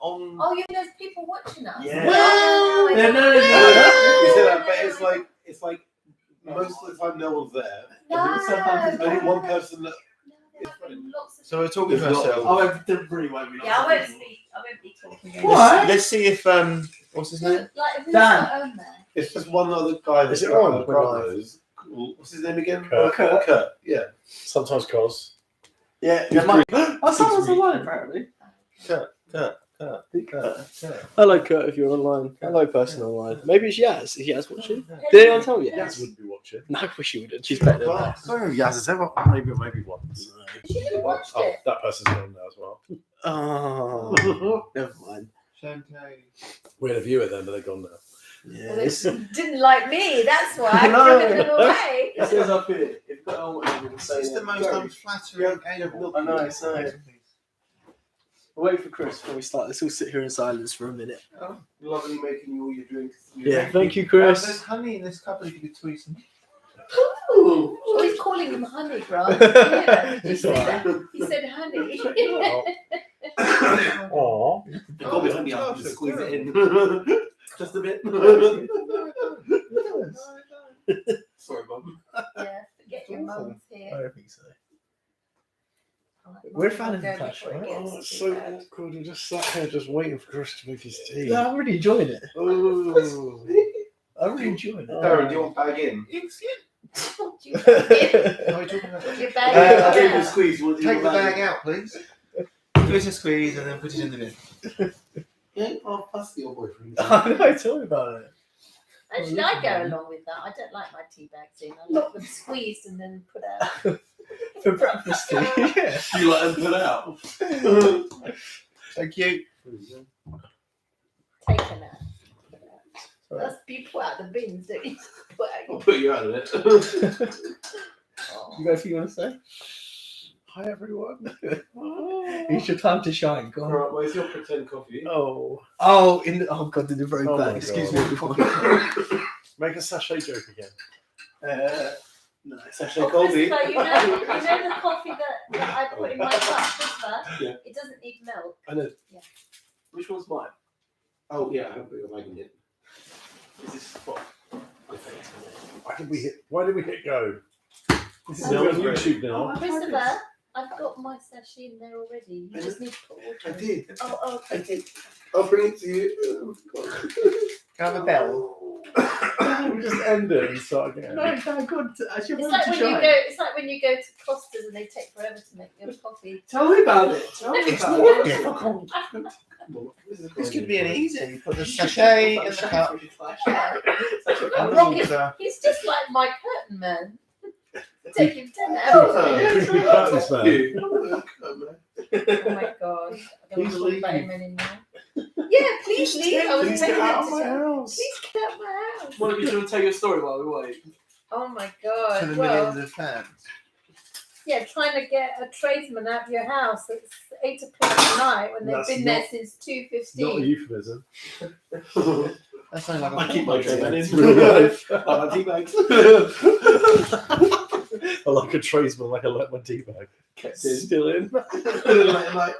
on. Oh, yeah, there's people watching us. Yeah. Well, No. You say that, but it's like most of the time no one's there. No. Only one person. No, there have been lots of So we're talking to There's not- ourselves. There really won't be. Yeah, I won't be talking. Why? Let's see if what's his name? Like, who's Dan. got on there? It's just one other guy. Is it got on? a brothers. What's his name again? Kurt. Kurt. Yeah. Sometimes Cos. Yeah, there might. Oh, someone's online apparently. Kurt. Hello, Kurt, if you're online. Hello, person online. Maybe it's Yaz. Is Yaz watching? Did anyone tell you? Yaz wouldn't be watching. No, I wish she wouldn't. She's better than that. I don't know if Yaz has ever. Maybe once. She never watched Oh, it. that person's gone now as well. Oh, never mind. We had a viewer then, but they're gone now. Yeah, Well, they it's, didn't like me, that's why I've No. driven them away. it says up here. If you've got helmet, you can say It's the that. most unflattering animal. I know, so. We'll wait for Chris before we start. Let's all sit here in silence for a minute. Oh, lovely making you all your drinks. Yeah, thank you, Chris. There's honey in this cup if you could tweet some. Ooh. Oh, he's calling him honey, Grant. Yeah, he It's said alright. that. He said honey. Aww. You got me honey up and squeeze it in. Just a bit. Sorry, Mum. Yeah, forget your mum's here. I don't think so. Alright, We're Mum, fans of go Clash, before it right? gets Oh, it's too so bad. awkward. We're just sat here just waiting for Chris to make his tea. Yeah, I'm really enjoying it. Oh. I'm really enjoying it. Darren, do you want bag in? Do you want it? What are you talking about? Put your bag I gave you a in. squeeze. You want to do Take the bag bag out, please. Give it a squeeze and then put it in the bin. Yeah, I'll pass your boyfriend. I know, tell me about it. Actually, I go along with that. I don't like my tea bags in. I like them squeezed and then put out. For breakfast tea. Yeah. You like them put out? Thank you. Taken out. That's you put out the bins, don't you? Put out I'll your... put you out of it. You got anything you want to say? Hi, everyone. It's your time to shine. Go on. Alright, where's your pretend coffee? Oh, oh God, in the very Oh my back. Excuse God. me. Make a sachet joke again. No, it's Sachet Oh, coffee. Christopher, you know the coffee that I put in my cup, Christopher? Yeah. It doesn't need milk. I know. Which one's mine? Oh, yeah, I haven't put your bag in yet. Is this what? Why did we hit go? This is Oh, now on great. YouTube now. Christopher, I've got my sachet in there already. You just need to put water I in. did. Oh, I okay. did. I'll bring it to you. Oh, Can I have a bell? We just end it and start again. No, thank God. It's your It's time like to when you shine. go. It's like when you go to Costa's and they take forever to make your coffee. Tell me about it. Tell me It's about not it. difficult. This could be an easy. Put the You should sachet put in that the cup. sachet. And the Rocket. water. He's just like my curtain man. Take him 10 Oh, hours. Creepy curtains, man. Oh my god. I don't Please want to talk about leave. him anymore. Yeah, please leave. I was Please telling get him out of my to house. please get out of my house. One of you want to tell your story while we wait? Oh my To god. the Well, millions of fans. yeah, trying to get a tradesman out of your house at 8 o'clock at night when they've That's been there not- since Not a 2:15. euphemism. That sounds like I a keep my football tradesman game. in real life. Like my tea bags. I like a tradesman, like I like my tea bag. Kept in. Still in. like,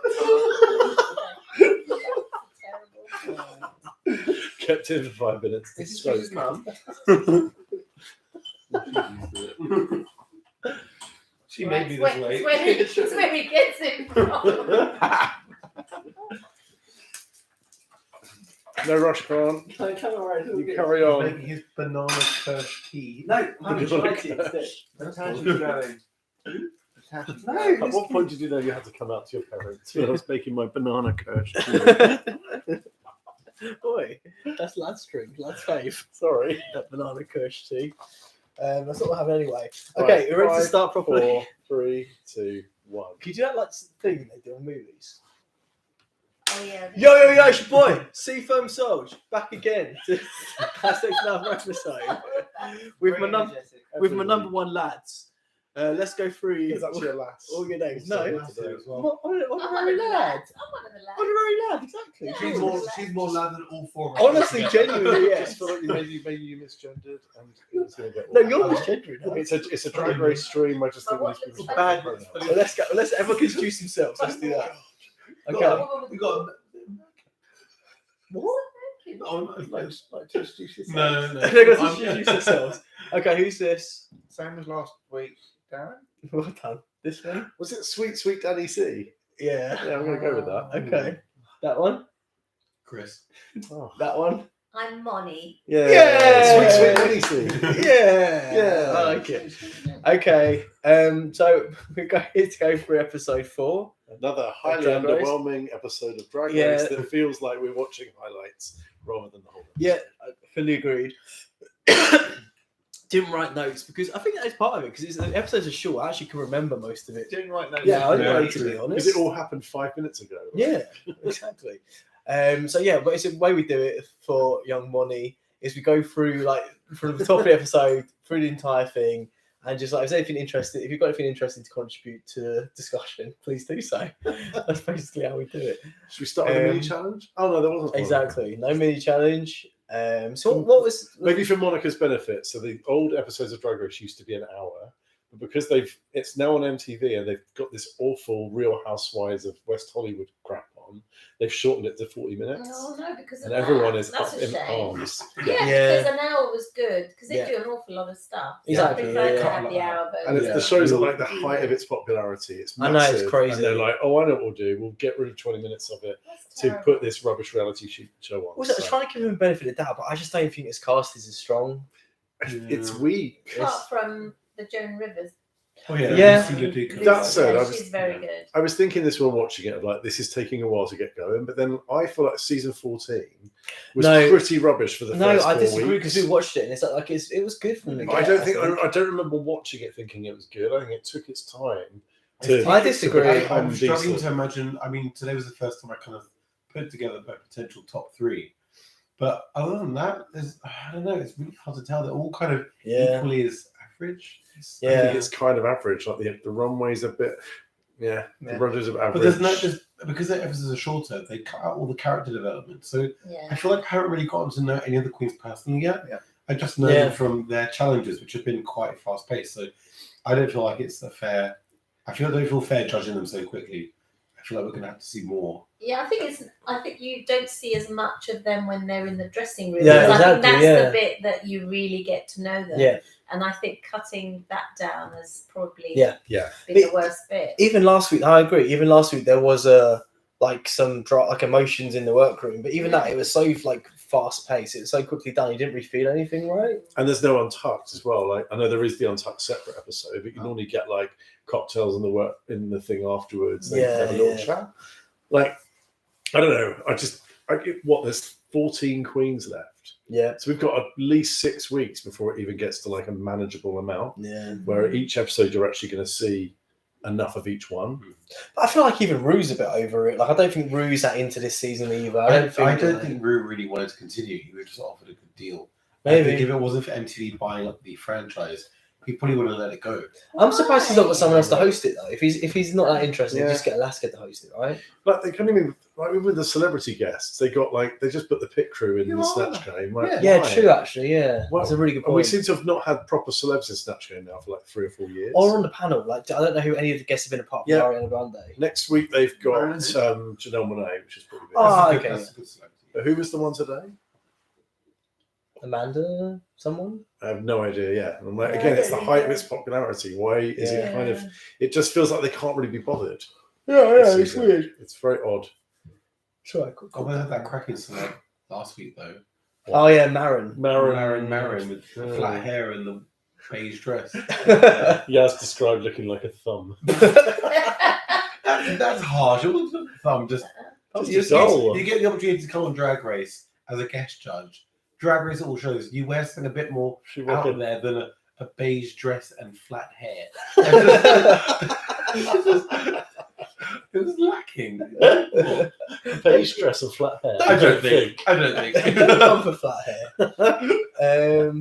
Terrible. Kept in for 5 minutes. This is Stroke. Chris's mum. She made me this way. It's where he gets it from. No rush, Grant. No, come alright. You carry on. Making his banana kirsch tea. No, honey, Banana try it instead. Tasha's going. At what point did you know you had to come out to your parents when I was making my banana kirsch? Boy, that's lad's drink, lad's fave. Sorry. That banana kirsch tea. That's what we'll have anyway. Right, Okay, we're ready to 5, start properly. 4, 3, 2, 1. Can you do that like thing they do in movies? Oh yeah. Yo, it's your boy, Seafoam Soldier, back again to hashtag another episode with my number one lads. Let's go through Is that your last? all your names. So No, that's it as well. I'm one honorary of the lad. lads. I'm one of the lads. Honorary lad, exactly. Yeah. She's more lad than all four of us. Honestly, genuinely, I yes. just feel like maybe you misgendered and it's going to get No, worse. you're misgendering. No. It's a drag race stream. I just think But these people what's bad. So let's go. Let's everyone can introduce themselves. Let's do that. Okay. We got What? Oh, I'd like to introduce yourself. No. They're going to introduce themselves. Okay, who's this? Same as last week, Darren. Well done. This one? Was it Sweet Daddy C? Yeah. Yeah, I'm going to go with that. Okay. That one? Chris. Oh. That one? I'm Moni. Yeah. Yeah. Sweet Daddy C. Yeah. Yeah. I like it. Okay. So we're going to go through episode 4. Another highly Drag Race. underwhelming episode of Drag Yeah. Race that feels like we're watching highlights rather than the whole. Yeah, I fully agreed. Didn't write notes because I think that is part of it because the episodes are short. I actually can remember most of it. Didn't write notes. Yeah, I Yeah, didn't to true. be honest. Because it all happened 5 minutes ago. Yeah, exactly. So yeah, but it's the way we do it for Young Money is we go through like from the top of the episode through the entire thing, and just like if you've got anything interesting to contribute to the discussion, please do so. That's basically how we do it. Should we start with a mini challenge? Oh no, there wasn't one. Exactly. No mini challenge. So what was Maybe for Monica's benefit. So the old episodes of Drag Race used to be an hour, but because it's now on MTV and they've got this awful Real Housewives of West Hollywood crap on, they've shortened it to 40 minutes. Oh no, because of And everyone that. is That's up a in shame. arms. Yeah, Yeah. because an hour was good because they Yeah. do an awful lot of stuff. Exactly, I prefer yeah. to have the hour And bonus. it's, the show's at like the height of its popularity. It's I massive. know, it's crazy. And they're like, oh, I know what we'll do. We'll get rid of 20 minutes of it That's to terrible. put this rubbish reality show on. Also, I was So trying to give him the benefit of the doubt, but I just don't think his cast is as strong. it's weak. Apart from the Joan Rivers. Oh yeah. Yeah. Lucy Ludico. That said, yeah, I was- she's very good. I was thinking this while watching it, like this is taking a while to get going, but then I feel like season 14 was No. pretty rubbish for the No, first 4 I disagree weeks. because we watched it and it's like it was good from the I don't think get. I don't remember watching it thinking it was good. I think it took its time I to. I disagree. I'm struggling decent. to imagine. I mean, today was the first time I kind of put together a potential top 3. But other than that, I don't know. It's really hard to tell. They're all kind of Yeah. equally as average. I Yeah. think it's kind of average. Like the runway's a bit. Yeah, the runway's a bit average. But because the episodes are shorter, they cut out all the character development. So Yeah. I feel like I haven't really gotten to know any of the queens personally yet. Yeah. I just know Yeah. them from their challenges, which have been quite fast paced. So I don't feel like it's a fair. I don't feel fair judging them so quickly. I feel like we're going to have to see more. Yeah, I think you don't see as much of them when they're in the dressing room. Yeah, because I think exactly, that's yeah. the bit that you really get to know them. Yeah. And I think cutting that down has probably Yeah. Yeah. been the worst bit. Even last week, I agree. Even last week, there was some emotions in the workroom, but even that, it was so like fast paced. It was so quickly done. You didn't really feel anything, right? And there's no Untucked as well. Like I know there is the Untucked separate episode, but you normally get like cocktails in the thing afterwards. They Yeah, have a little yeah. chat. Like I don't know. There's 14 queens left, Yeah. so we've got at least 6 weeks before it even gets to like a manageable amount. Yeah. Where each episode you're actually going to see enough of each one. But I feel like even Rue's a bit over it. Like I don't think Rue's that into this season either. I don't think. Rue really wanted to continue. He was just offered a good deal. I Maybe. think if it wasn't for MTV buying up the franchise, he probably would have let it go. I'm surprised he's not got someone else to host it though. If he's not that interested, Yeah. just get Alaska to host it, right? But they can't even like with the celebrity guests. They just put the pit crew in You the are. Snatch Game. Like, Yeah, why? true. Actually, yeah, Well, that's a really good And we point. seem to have not had proper celebs in Snatch Game now for like 3 or 4 years. Or on the panel, like I don't know who any of the guests have been apart from Yeah. Ariana Grande. Next week they've got Where is it? Janelle Monáe, which is pretty big. Oh, That's a good- okay. that's a good celebrity. But who was the one today? Amanda, someone. I have no idea. Yeah, and I'm like, Yeah, again, I it's the don't height know. of its popularity. Why is Yeah. it kind of? It just feels like they can't really be bothered. Yeah, this season. It's very odd. Sure. Oh, we had that cracking celeb last week though. Oh yeah, Marin. Marin with the Yeah. flat hair and the beige dress. Yaz described looking like a thumb. That's harsh. It wasn't a thumb. Just Just dull. you get the opportunity to come on Drag Race as a guest judge. Drag Race all shows you wear something a bit more She out walked there than a beige dress and flat hair. It was lacking. beige dress and flat hair. I don't think. Come for flat hair.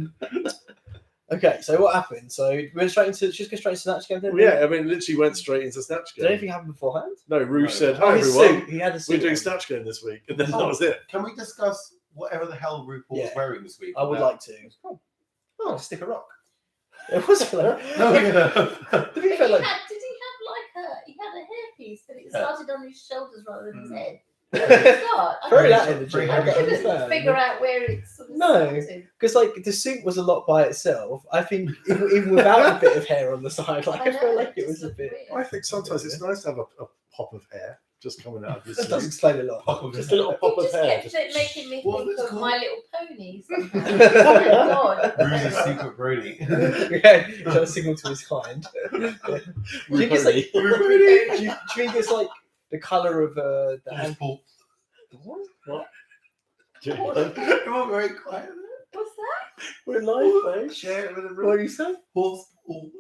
Okay, so what happened? So we went straight into just go straight into Snatch Game. Then? Yeah, I mean, literally went straight into Snatch Did Game. anything happen beforehand? No, Rouge No. said, Oh, "Hi his everyone, suit. He had a suit. we're doing on. Snatch Game this week," and then that Oh. was it. Can we discuss whatever the hell RuPaul was Yeah. wearing this week? I would like to. Oh, stick a rock. It was like, No, yeah. to be fair, like Did he have like he had a hairpiece, but it Yeah. started on his shoulders rather than his head. It's not. Very I that energy. Very I happy. couldn't figure out where it sort of No. started. Because like the suit was a lot by itself. I think even without a bit of hair on the side, like I feel know, like it just was a looked bit. weird. I think sometimes it's nice to have a pop of hair just coming out of your That does suit. explain a lot. Pop of Just it. a little pop It of just hair. kept it making me What think was it of called? My Little Pony somehow. Oh God. Bruce's secret brony. Yeah, you got a signal to his kind. Do you think it's like? Do you think it's like the color of the hand? Paul. What? Everyone very quiet. What's that? We're live, mate. Share it with What everyone. do you say? Horse Paul.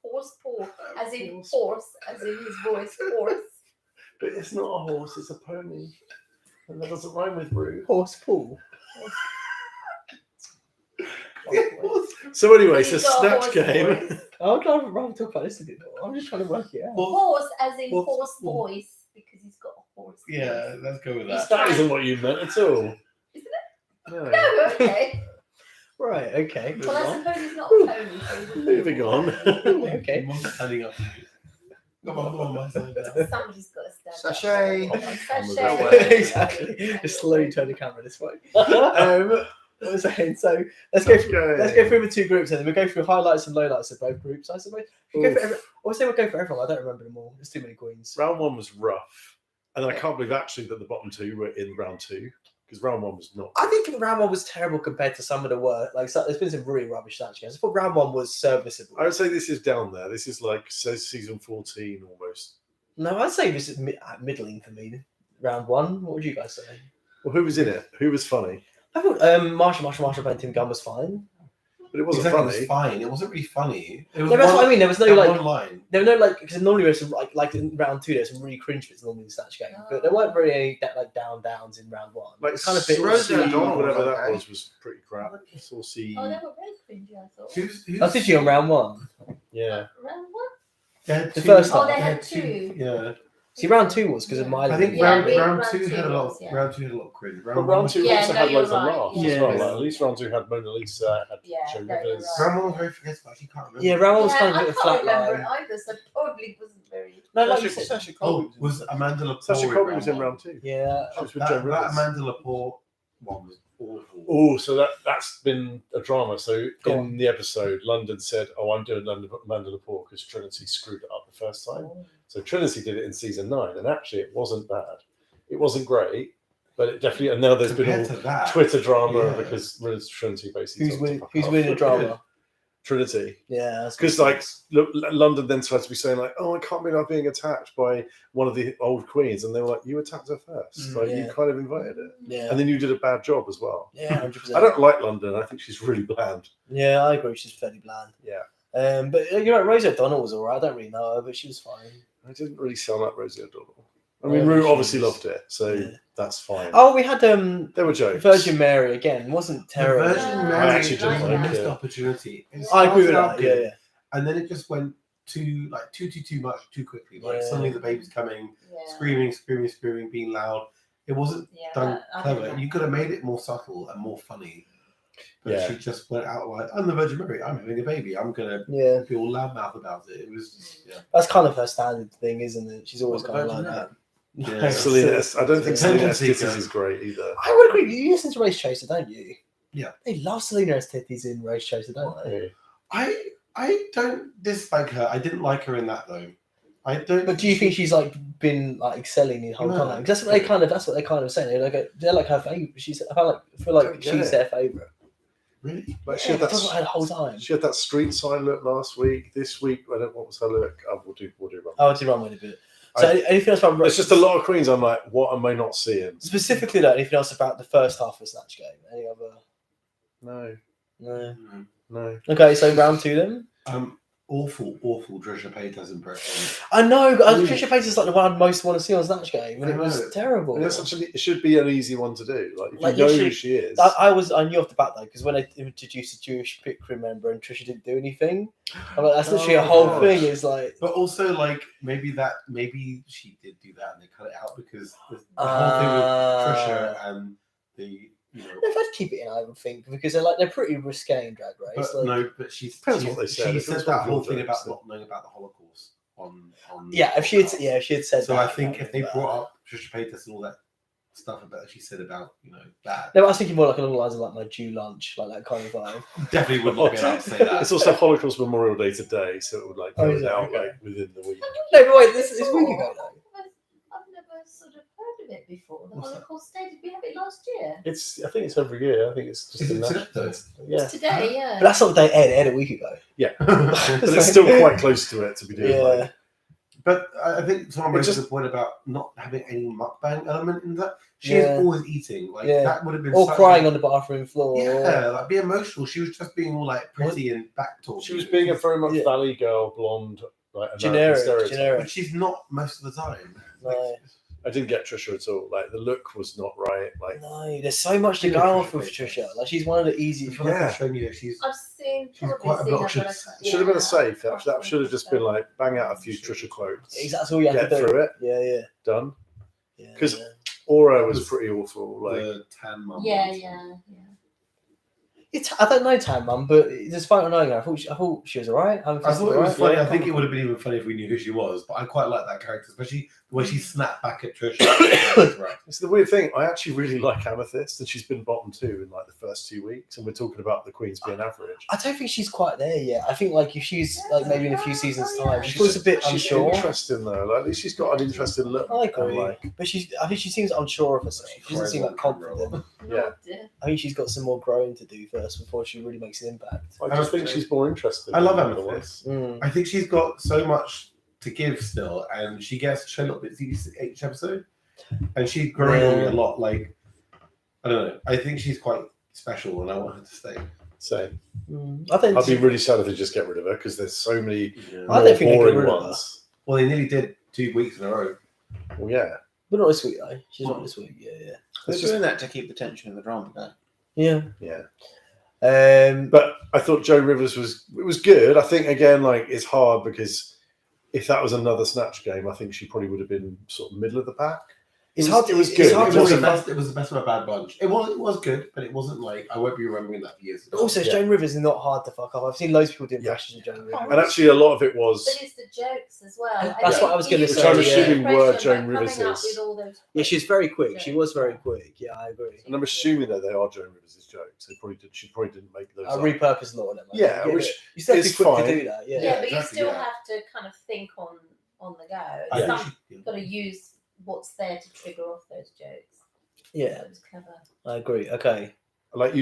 Horse paw, as in horse, as in his voice, horse. But it's not a horse, it's a pony. And that doesn't rhyme with Roo. Horse Paul. So anyway, so He's got a Snatch horse Game. voice. I'll rather talk about this a bit more. I'm just trying to work it out. Horse, as in Horse horse paw. voice, because he's got a horse. Yeah, voice. let's go with He's that. That isn't what you meant at all. Isn't it? No. No, okay. Right, okay. Well, I suppose he's not a pony. So he's a Moving on. Okay. Everyone's standing up. Come on my side now. Somebody's got to stand Sachet. up. Oh, Sachet. Exactly. Just slowly turn the camera this way. What was I saying? So let's go through the two groups and then we'll go through highlights and lowlights of both groups, I suppose. We'll go for I would say we'll go for everyone. I don't remember them all. There's too many queens. Round one was rough. And I can't believe actually that the bottom two were in round two. Because round one was not. I think round one was terrible compared to some of the work. Like there's been some really rubbish Snatch games. I thought round one was serviceable. I would say this is down there. This is like says season 14 almost. No, I'd say this is middling for me. Round one. What would you guys say? Well, who was in it? Who was funny? I thought Marshall Ben Tim Gunn was fine. But it wasn't Exactly, funny. It was fine. It wasn't really funny. It was No, that's what I mean. There was no like one line. there were no like because normally there's some like in round two there's some really cringe bits normally in the Snatch game, but there weren't really any like downs in round one. Like It's kind of bit Saucy, Rosie O'Donnell whatever was that okay. was pretty crap. Saucy. Oh, they were very cringy, I thought. Who's Oh, did you on round one? Yeah. Round one? They had The two- first Oh, time. they they had two. Yeah. See, round two was because of my. I think Yeah, round, really, round round two two had a lot. was, yeah. Round two had a lot of cringe. But one round was- two Yeah, also no, had you're loads of right, laughs yeah. as well. Yeah. Like, at least round two had Mona Lisa, had Yeah, Joe no, you're Rivers. right. Round one was very forgettable. I actually can't remember. Yeah, round one was kind of a I bit of can't flat remember line. it either, so probably wasn't very. No, like you Sasha, said. Sasha Colby Oh, was Amanda Lepore? Sasha in Colby round was in one? round two. Yeah. She was with That, Joe that Rivers. Amanda Lepore one was awful. Oh, so that's been a drama. So Go in on. the episode, London said, "Oh, I'm doing Amanda Lepore because Trinity screwed it up the first time." So Trinity did it in season 9, and actually it wasn't bad. It wasn't great, but it definitely. And now there's been Compared all to that, Twitter drama yeah. because Trinity basically. Who's told her to winning? fuck Who's off. winning the drama? Trinity. Yeah, that's Because like London then started to be saying like, "Oh, I can't believe I'm being attacked by one of the old queens," and they were like, "You attacked her first, like Yeah. you kind of invited it, yeah, and then you did a bad job as well." yeah, 100%. I don't like London. I think she's really bland. Yeah, I agree. She's fairly bland. Yeah. But you're right. Rosie O'Donnell was alright. I don't really know her, but she was fine. I didn't really sound like Rosie O'Donnell. I Oh, mean, Rue she obviously was- loved it, so Yeah. that's fine. Oh, we had There were jokes. Virgin Mary again. Wasn't The terrible. Virgin I Mary actually didn't was a like missed it. opportunity. It I agree with started out that. Yeah, good, yeah. And then it just went too much too quickly. Like Yeah. suddenly the baby's coming, Yeah. screaming, being loud. It wasn't Yeah, done I clever. think You could have made it more subtle and more funny. But Yeah. she just went out like, I'm the Virgin Mary, I'm having a baby, I'm gonna Yeah, be all loudmouth about it. It was that's kind of her standard thing, isn't it? She's always What, the kind of like Virgin that. Yeah. Selena, I don't think Yeah. Selena Attention Estes seeker. is great either. I would agree. You listen to Race Chaser, don't you? Yeah. They love Selena Estes in Race Chaser, don't they? I don't dislike her. I didn't like her in that though. I don't. But do you think she's like been like excelling the whole No. time? Because that's what they kind of saying. They're like her favorite. I feel like Don't get she's it. their favorite. really? Like she Yeah, had that. that's what I had the whole time. She had that street sign look last week. This week, I don't know what was her look. We'll do wrong. Oh, I did run with a bit. So anything else about There's just a lot of queens. I'm like, what am I not seeing? specifically though? Anything else about the first half of Snatch Game? Any other? No, No. no. Okay, so round two then. Awful Trisha Paytas impression. I know. Mm. Trisha Paytas is like the one I most want to see on Snatch Game, and I it was know. terrible. And it should be an easy one to do. Like, if Like, you know literally, who she is. I knew off the bat though, because when they introduced a Jewish pit crew member and Trisha didn't do anything, I'm like, that's literally a whole gosh. thing. Is like, But also, like, maybe she did do that and they cut it out because the whole thing with Trisha and the, you know. they've had to keep it in, I would think, because they're pretty risque in Drag Race. But like, no, but she Depends what they said. She If it was said that one of whole your thing jokes, about then- not knowing about the Holocaust on yeah, if she had said So that, I think if they but- brought up Trisha Paytas and all that stuff about she said about that. No, I was thinking more like along the lines of like my due lunch, like that kind of vibe. Definitely wouldn't be allowed to say that. It's also Holocaust Memorial Day today, so it would like Oh, go is it? out Okay. like within the week. No, but wait, this is a week ago though. I've never sort of heard of it before. The What's that? Holocaust Day, did we have it last year? I think it's every year. I think it's just Is a it today, national. though? Yeah, It's today, yeah. But that's not the day it aired a week ago. but it's still quite close to it to be doing. Yeah. Like, But I think someone It raised just- the point about not having any mukbang element in that. She Yeah. is always eating. Like Yeah. that would have been Or such crying a- on the bathroom floor. Yeah, like be emotional. She was just being all like pretty and back talking. she was being a very much Yeah. Valley girl, blonde, like American Generic, stereotype. generic. But she's not most of the time. No. I didn't get Trisha at all. Like the look was not right. Like No, there's so much to Yeah, go off Trisha with Paytas. Trisha. Like she's one of the I easiest. feel like Yeah. I've shown you that she's I've seen, She's probably quite seen her, obnoxious. but I- should have been a yeah, safe. That apart should have from just been that. like bang out a few Trisha quotes. Exactly, that's all you have Get to do. through it. Yeah. Done. Yeah. 'Cause- yeah. Aura was pretty awful. Like the tan mum. Yeah, one. yeah. I don't know Tan Mum, but despite not knowing her, I thought she was alright. I thought it was funny. funny. I think it would have been even funny if we knew who she was, but I quite like that character, especially the way she snapped back at Trisha. Right. it's the weird thing. I actually really like Amethyst, and she's been bottom 2 in like the first 2 weeks, and we're talking about the Queens being average. I don't think she's quite there yet. I think like if she's like maybe in a few seasons' time, she She's feels a bit She's unsure. interesting though. Like at least she's got an interesting look. I agree, Like, but I think she seems unsure of herself. She doesn't seem like confident. Yeah. Oh, dear. I think she's got some more growing to do first before she really makes an impact. I just think she's more interesting. I love than the Amethyst. Mm. I think she's got so much to give still, and she gets to show little bits each episode, and she's growing on me a lot. Like, I don't know. I think she's quite special, and I want her to stay. Same. I think I'd be really sad if they just get rid of her because there's so many I more don't think they get boring rid of her. ones. Well, they nearly did 2 weeks in a row. Well, yeah. but not this week though. She's not this week. Yeah. They're It's just- doing that to keep the tension in the drama, though. Yeah. Yeah. But But I thought Joe Rivers was good. I think again, like it's hard because if that was another snatch game, I think she probably would have been sort of middle of the pack. it's It hard. was It's good. hard It to was, the remember. best, it was the best of a bad bunch. It was good, but it wasn't like I won't be remembering that for years. But also, Yeah. Joan Rivers is not hard to fuck up. I've seen loads of people do Yeah. impressions of Joan Rivers. And actually, a lot of it was. But it's the jokes as well. That's what I was gonna Which say, I'm yeah. assuming were Impression, Joan but coming up Rivers's. with all those Yeah, she's very quick. She was very Yeah. quick. Yeah, I agree. And I'm assuming that they are Joan Rivers' jokes. She probably didn't make those. I up. repurposed a lot of them. I Yeah, think. which you still have to is be quick fine. to do that. Yeah. Yeah, but you exactly, still yeah. have to kind of think on the go. Yeah, You've got to use what's there to trigger off those jokes. Yeah, That was clever. I agree. Okay. Like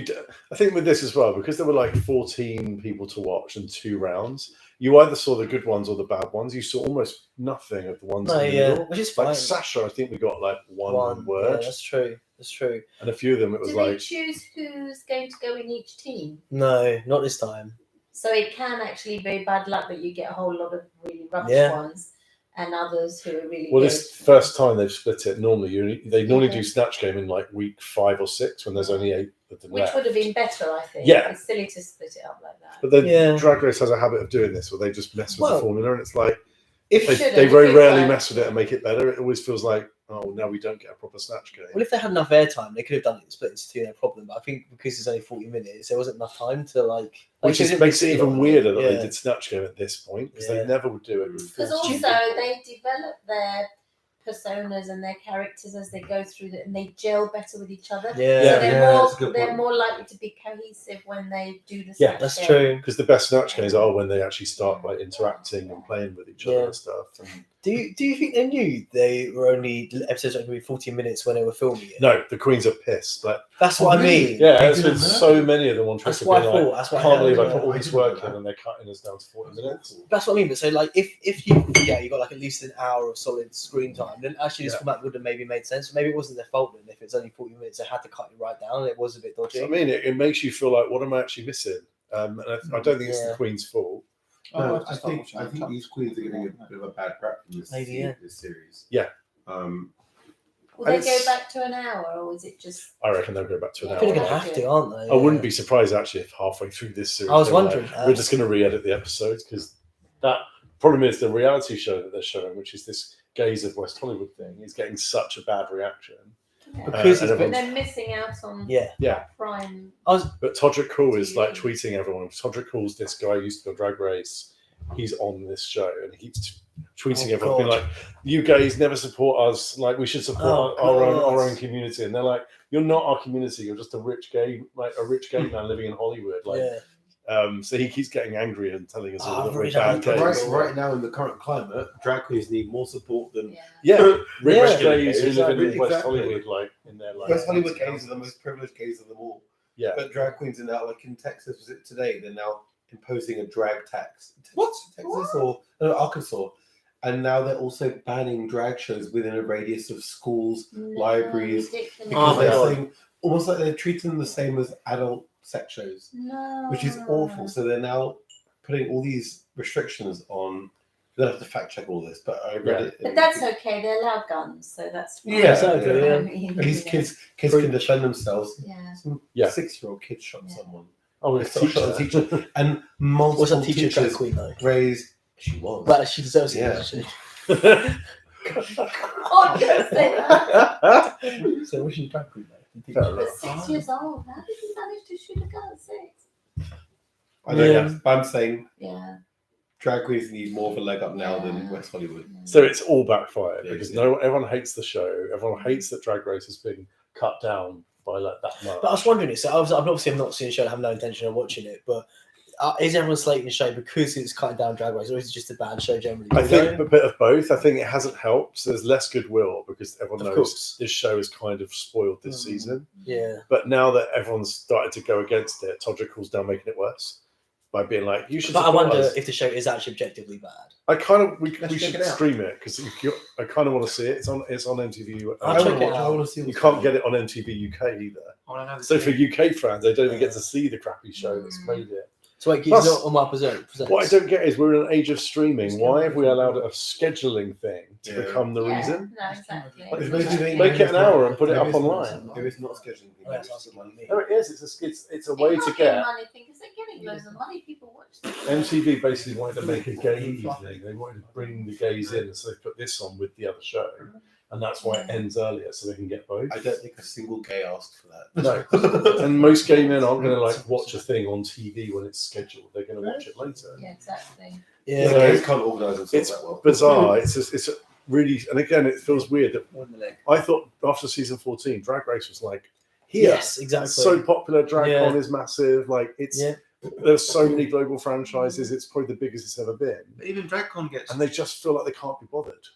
I think with this as well, because there were like 14 people to watch and 2 rounds. You either saw the good ones or the bad ones. You saw almost nothing of the ones No, in the yeah, middle. which is fine. Like Sasha, I think we got like one Yeah, word, that's true. That's true. and a few of them it was Do they like choose who's going to go in each team? No, not this time. So it can actually be bad luck, but you get a whole lot of really rubbish Yeah. ones and others who are really well, good. this first time they've split it. Normally, they normally Okay. do Snatch Game in like week 5 or 6 when there's only 8 of them Which left. would have been better, I think. Yeah. It's silly to split it up like that. But then Yeah. Drag Race has a habit of doing this, where they just mess with Well, the formula, and it's like If they shouldn't, very if rarely it's mess with it and make it better. It always feels like, oh, now we don't get a proper Snatch Game. well, if they had enough airtime, they could have done it split into 2. No problem. But I think because it's only 40 minutes, there wasn't enough time to like. Which they is, didn't makes it really even do weirder that Yeah. they did Snatch Game at this point, because Yeah. they never would do it. with Because 14 also people. they develop their personas and their characters as they go through it, and they gel better with each other. Yeah, So they're that's a good they're point. more likely to be cohesive when they do the Yeah, snatch that's game. true. Because the best Snatch Games are when they actually start like interacting and playing with each other Yeah. and stuff. And Do you think they knew they were only episodes only going to be 14 minutes when they were filming it? no, the Queens are pissed. Like, That's what I really? mean. yeah, They there's been didn't know. so many of them on That's Twitter what I being like, thought. That's what I can't I believe I heard. put all I this didn't know work in that. and they're cutting us down to 40 minutes. That's what I mean. But so like if you got like at least an hour of solid screen time, then actually this Yeah. format would have maybe made sense. Maybe it wasn't their fault then if it's only 40 minutes. They had to cut it right down. And it was a bit dodgy. So, I mean, it makes you feel like, what am I actually missing? And I don't think it's Yeah. the Queen's fault. No, I've I just think watched it. I think these queens are getting a bit of a bad rap in this, Maybe, yeah. this series. Yeah. Will they And go it's- back to an hour, or is it just? I reckon they'll go back to an I hour. think they're Yeah. going to have to, aren't they? I wouldn't be surprised actually if halfway through this series I was they were wondering. like, we're just going to re-edit the episodes, because that problem is the reality show that they're showing, which is this Gaze of West Hollywood thing, is getting such a bad reaction. Yeah. Because and it's been- They're missing out on Yeah. prime. I was But Todrick Hall is like Yeah. tweeting everyone. Todrick Hall's this guy who used to go Drag Race. he's on this show, and he keeps tweeting Oh, everyone, being God. like, "You gays never support us. Like, we should support our own community." And they're like, "You're not our community. You're just a rich gay man living in Hollywood." Like, so he keeps getting angry and telling us all that we're bad gays. Right now, in the current climate, drag queens need more support than Rich gays who live in Exactly. West Hollywood, like in their like West Hollywood gays are the most privileged gays of them all. Yeah. But drag queens are now, like in Texas, was it today? They're now imposing a drag tax. What? Texas or Arkansas? And now they're also banning drag shows within a radius of schools, libraries, because they're saying almost like they're treating them the same as adult sex shows, which is awful. So they're now putting all these restrictions on. You don't have to fact check all this, but I read it. But that's okay. They allow guns, so that's fine. Yeah, exactly, yeah. I mean, At least you know. kids can defend themselves. Yeah. Some Yeah. 6-year-old kid shot someone. Oh, They it's shot a teacher, and Was multiple that teacher drag teachers queen though? raised. She was. But she deserves it, Yeah. doesn't Oh, don't say that. she? So was she drag queen though? But 6 years old. How did you manage to shoot a gun at 6? I know, Yeah. but I'm saying Yeah. drag queens need more of a leg up now than West Hollywood. So it's all backfired Yeah, because yeah. everyone hates the show. Everyone hates that Drag Race has been cut down by like that much. But I was wondering, so I'm not seeing the show. I have no intention of watching it. But is everyone slating the show because it's cutting down Drag Race, or is it just a bad show generally? I think a bit of both. I think it hasn't helped. So there's less goodwill because everyone Of knows course. this show is kind of spoiled this season. Yeah. But now that everyone's started to go against it, Todrical's now making it worse by being like, "You should." But I support wonder us." if the show is actually objectively bad. I kind of we Let's check should it out. stream it because I kind of want to see it. It's on MTV. I'll check it out. I want to see. You can't get it on MTV UK either. So for UK fans, they don't even get to see the crappy show that's made it. So wait, Plus- it's not on my presents. What I don't get is we're in an age of streaming. Why have we allowed a scheduling thing to become the reason? No, exactly. It's basically- Make it an hour and put it up Maybe it's online. not- Maybe it's not scheduling. Oh, that's asking money. No, it is. It's a It way might to be a get. money thing because they're getting loads of money. People watch them. MTV basically wanted to make a gay evening. They wanted to bring the gays in, so they put this on with the other show, and that's why it ends earlier, so they can get both. I don't think a single gay asked for that. No, and most gay men aren't going to like watch a thing on TV when it's scheduled. They're going to watch it later. Yeah, exactly. Yeah. The gays can't organise themselves It's that well. bizarre. It's really, and again, it feels weird that I thought after season 14, Drag Race was like, here, Yes, exactly. it's so popular. DragCon Yeah. is massive. Like it's Yeah. there's so many global franchises. It's probably the biggest it's ever been, But even DragCon gets and they just feel like they can't be bothered.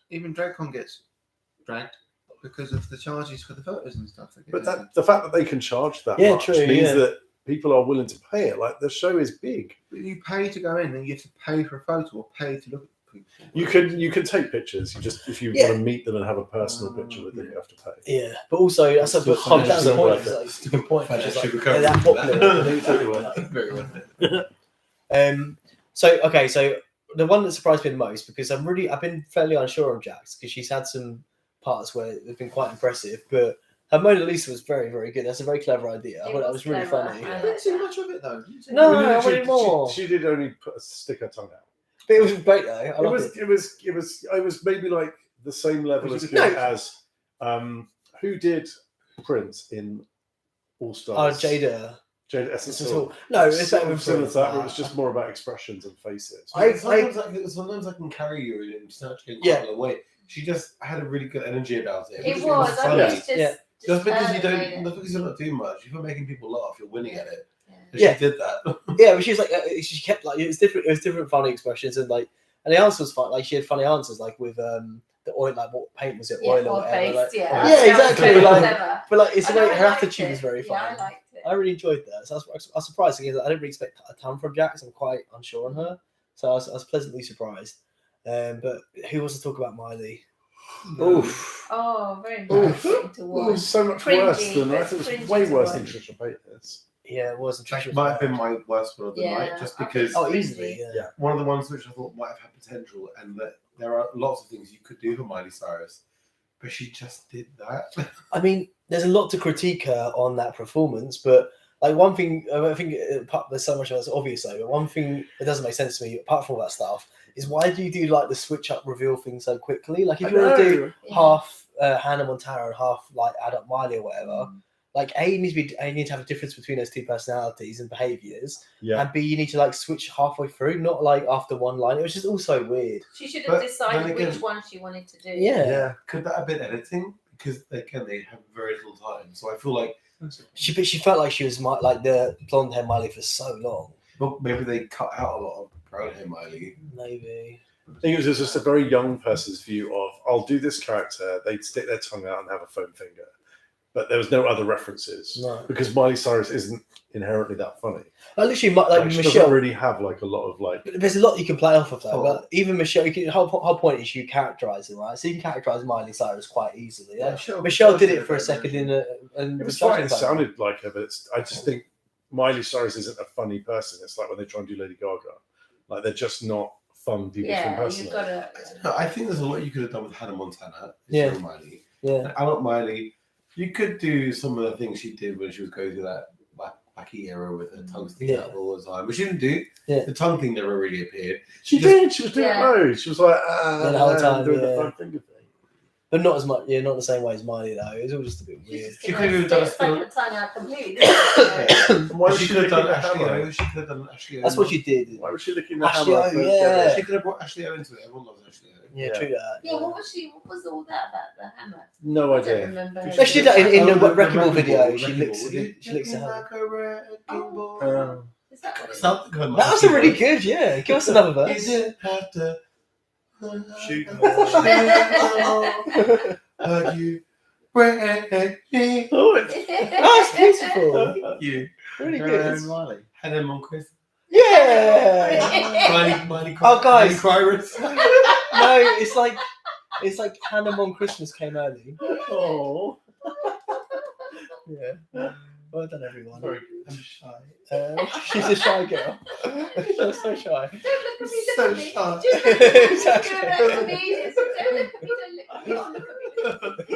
dragged because of the charges for the photos and stuff. But the fact that they can charge that Yeah, much true, means yeah. that people are willing to pay it. Like the show is big. But you pay to go in, and you have to pay for a photo or pay to look at people. You can take pictures. You just if you Yeah. want to meet them and have a personal picture with them, you have to pay. Yeah, but also that's a Still that's the 100% point. worth it. It's like, the point. It's just like, Should they're that recover popular. Totally worth it. Very worth it. So the one that surprised me the most because I've been fairly unsure on Jax because she's had some parts where they've been quite impressive, but her Mona Lisa was very, very good. That's a very clever idea. I It thought that was was really clever. funny. I I didn't see much of it though. No, Well, I literally, wanted more. She did only stick her tongue out. But it was great though. I liked it. It was maybe like the same level as good as who did Prince in All Oh, Stars. Jada. Jada Essence. No, it's better than similar to Prince. that, but it was just more about expressions and faces. Sometimes I can carry you in such a Yeah. quite a way. She just had a really good energy about it. It was. I funny. think it's just. Yeah. Just because you made don't, it. not because you're not doing much. If you're making people laugh, you're winning at it. And Yeah. she did that. Yeah, but she was like, she kept like it was different funny expressions and the answer was fun. Like she had funny answers, like with the oil, like what paint was it, Yeah, oil or or whatever. based, Like, yeah. yeah, That was exactly, very like- clever. but like it's the I way know, I her liked attitude it. was very Yeah, funny. I liked it. I really enjoyed that. So I was surprised because I didn't really expect a ton from Jax. I'm quite unsure on her, so I was pleasantly surprised. But who wants to talk about Miley? Oof. Oh, very Oof. embarrassing to It watch. was so much Cringy, worse than I that's thought. It cringy was way to worse than watch. Trisha Paytas. Yeah, it wasn't. That Trish was might have been bad. my worst one of the Yeah, night, just I because think- Oh, easily. Yeah. one of the ones which I thought might have had potential, and that there are lots of things you could do for Miley Cyrus, but she just did that. I mean, there's a lot to critique her on that performance, but like one thing, I think there's so much that's obvious though. But one thing that doesn't make sense to me, apart from all that stuff, is why do you do like the switch up reveal thing so quickly? Like if you want to do Yeah. half Hannah Montana and half like Add Up Miley or whatever, like A, you need to have a difference between those two personalities and behaviours, Yeah. and B, you need to like switch halfway through, not like after one line. It was just all so weird. She should have But decided then again- which one she wanted to do. Yeah. Could that have been editing? Because again, they have very little time. So I feel like, She felt like she was like the blonde hair Miley for so long. well, maybe they cut out a lot of brown hair Miley. Maybe. I think it was just a very young person's view of, I'll do this character, they'd stick their tongue out and have a foam finger. But there was no other references. No. Because Miley Cyrus isn't inherently that funny. Like literally, Like, she Michelle. doesn't really have like a lot of like. There's a lot you can play off of that, Oh. but even Michelle, the whole point is you characterise it, right? So you can characterise Miley Cyrus quite easily. Like, Michelle did it for a second in a. It was fine. It sounded like her, but I just think Miley Cyrus isn't a funny person. It's like when they try and do Lady Gaga, like they're just not fun people to Yeah, you've impersonate. got to. No, I think there's a lot you could have done with Hannah Montana. Yeah. Instead of Miley. Yeah. And Aunt Miley, you could do some of the things she did when she was going through that wacky era with her tongue sticking out all the time, which she didn't do. Yeah. The tongue thing never really appeared. She did. She was doing it loads. She was like, the whole time, doing yeah. the fun finger thing. But not as much, yeah, not the same way as Miley though. It was all just a bit weird. She could have done a Stuck her tongue out completely. didn't she? Why was she she could have looking done at the Ashley hammer? O. She could have done Ashley O. That's what she did. Why was she looking at the Ashley hammer? O, first? yeah. She could have brought Ashley O into it. Everyone loves Ashley O. Yeah, true that. Yeah, what was all that about the hammer? No I don't idea. remember. No, she did that in the Oh, Wrecking Ball Wrecking video. Ball, She Wrecking licks Ball. it. She licks it. Like a wrecking ball. Is that what it is? Something like That was a really good, yeah. Give us another verse. Is it have to Shoot. hug you, wreck me, Oh, it's That's beautiful. you, Really Her good. own Miley. Hannah Moncrief, Yeah. Miley, Oh, guys. Cyrus. No, it's like Hannah on Christmas came early. oh. Yeah. Well done, everyone. Sorry, I'm shy. She's a shy girl. She's so shy. Don't look at me, So look at me. shy. Just look at me. Exactly. Don't look at me. Don't look at me. Don't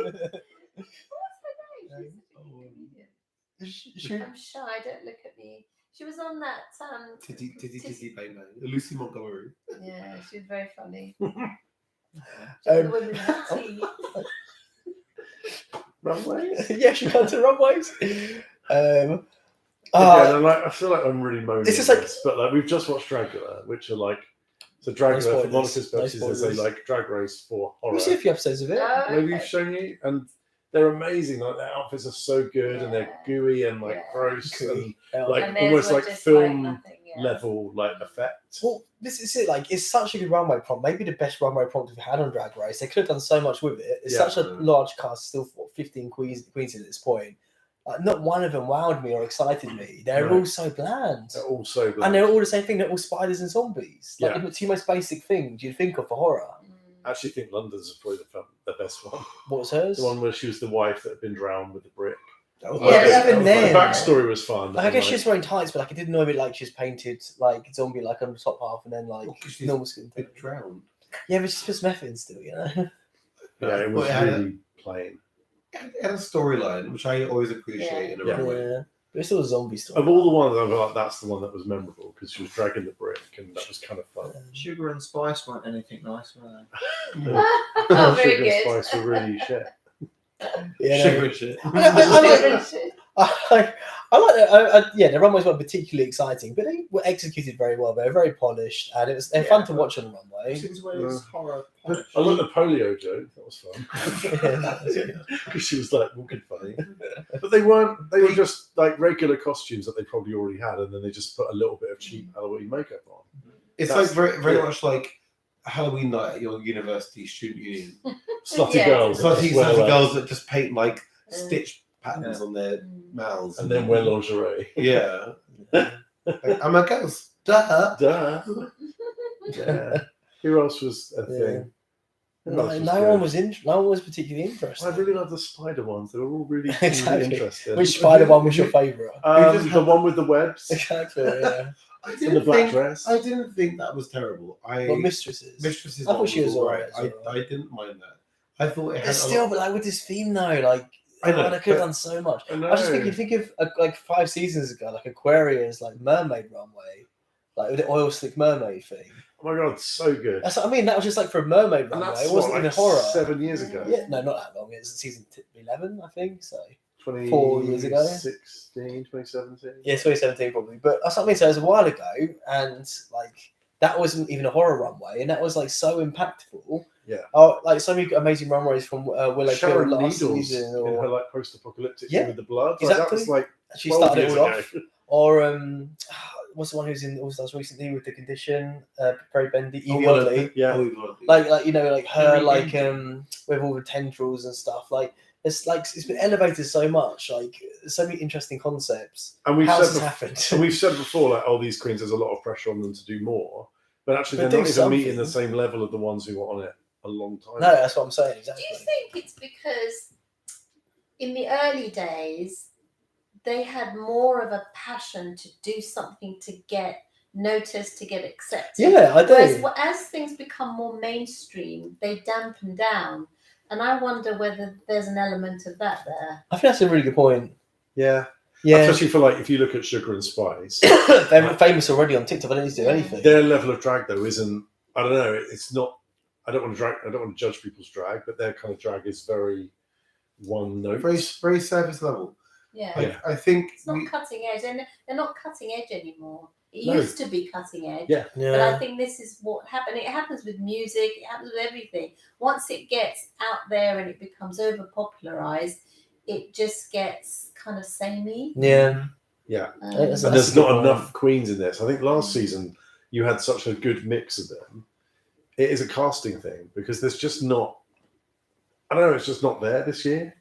look at me. What's her name? She's a I'm shy. Don't look at me. She was on that. Titty, bang bang. Lucy Montgomery. Yeah, she was very funny. She was the women with tea. Runways? Yeah, she went to runways. Again, I feel like I'm really moaning. It's just at like- this, but like we've just watched Dragula, which are like so Dragula for spoilers, Monica's no purposes is a spoilers. like drag race for horror. We've seen a few episodes of it. Oh, Maybe okay. we've shown you, and they're amazing. Like their outfits are so good, and they're Yeah. gooey and like Yeah. gross Gooey. and like And theirs almost were like just film nothing, yeah. level like effect. Well, this is it. Like, it's such a good runway prompt. Maybe the best runway prompt we've had on Drag Race. They could have done so much with it. It's Yeah. such a large cast, still 15 queens at this point. Not one of them wowed me or excited me. They're No. all so bland. They're all so bland. And they're all the same thing. They're all spiders and zombies. Like Yeah. the two most basic things you'd think of for horror. I actually think London's is probably the best one. What was hers? The one where she was the wife that had been drowned with the brick. That was Yeah, my even favourite. then. The backstory was fun. Like, I and, guess she was wearing tights, but like I didn't know it. Like she's painted like zombie like on the top half, and then like Well, 'cause she's normal skin. been drowned. Yeah, but she's just method still, you know. yeah, it was Well, it had a- really plain. It had a storyline, which I always appreciate in a Yeah. runway. Yeah, but it's still a zombie story. Of all the ones, I felt like that's the one that was memorable because she was dragging the brick, and that was kind of fun. Sugar and spice weren't anything nice, were Oh, very Sugar and good. Spice were really shit. Yeah, Sugar and shit. I like that. Yeah, the runways weren't particularly exciting, but they were executed very well. They were very polished, and they're fun to watch on the runway. Since when is horror? I like the polio joke. That was fun Yeah. because she was like walking funny, but they weren't. They were just like regular costumes that they probably already had, and then they just put a little bit of cheap Halloween makeup on. It's That's- like very yeah. much like Halloween night at your university student union. Slutty Yeah. girls, that Slutty just wear, like- girls that just paint like stitch patterns on their mouths. and then wear lingerie. Yeah. Like, I'm a ghost. Duh. Duh. Yeah. Who else was a thing? Who else No good? one was no one was particularly interested. I really love the spider ones. They were all really, Exactly. really interesting. Which spider one was your favourite? The one with the webs Exactly. Yeah. I and the didn't black think dress. I didn't think that was terrible. What mistresses? Mistresses. I thought she was alright. alright. I didn't mind that. I thought it had But still, but like with this theme though, like I know, they could have but- done so much. I I was just thinking, think of like 5 seasons ago, like Aquaria's like mermaid runway, like with the oil slick mermaid thing. Oh my god, so good. That's what I mean. That was just like for a mermaid And runway. that's It wasn't what, even like horror. 7 years ago. Yeah, no, not that long. It was season 11, I think. So 4 years ago. 2016, 2017. Yeah, 2017 probably. But that's what I mean. So it was a while ago, and like that wasn't even a horror runway, and that was like so impactful. Yeah. Oh, like so many amazing runways from Willow Sharon Pill last Needles season, in her or like post-apocalyptic Yeah, thing with the blood. exactly. Like, that was like she 12 started it years all ago. off. Or what's the one who's in All Stars recently with the condition? Very bendy, Evie Oddly. Yeah. Like you know, like her, Very like bendy. with all the tendrils and stuff. Like it's been elevated so much. Like so many interesting concepts. And we've How's said this bef- happened? And we've said before, like, oh, these queens, there's a lot of pressure on them to do more. But actually, But they're not do even meeting the something. same level of the ones who were on it a long time No, ago. that's what I'm saying. Exactly. Do you think it's because in the early days they had more of a passion to do something to get noticed, to get accepted? Yeah, I do. Whereas as things become more mainstream, they dampen down. And I wonder whether there's an element of that there. I think that's a really good point. Yeah. Yeah, Especially for like, if you look at Sugar and Spice, they're famous already on TikTok. I don't need to do anything. their level of drag though isn't. I don't know. It's not. I don't want to judge people's drag, but their kind of drag is very one note. Very, very surface level. Yeah. Yeah. I think It's not cutting edge, and they're not cutting edge anymore. It No. used to be cutting edge. Yeah. Yeah. But I think this is what happened. It happens with music. It happens with everything. Once it gets out there and it becomes over popularized, it just gets kind of samey. Yeah. Yeah. Um, And That's there's a good not point. enough queens in this. I think last season you had such a good mix of them. It is a casting thing because there's just not. I don't know. It's just not there this year.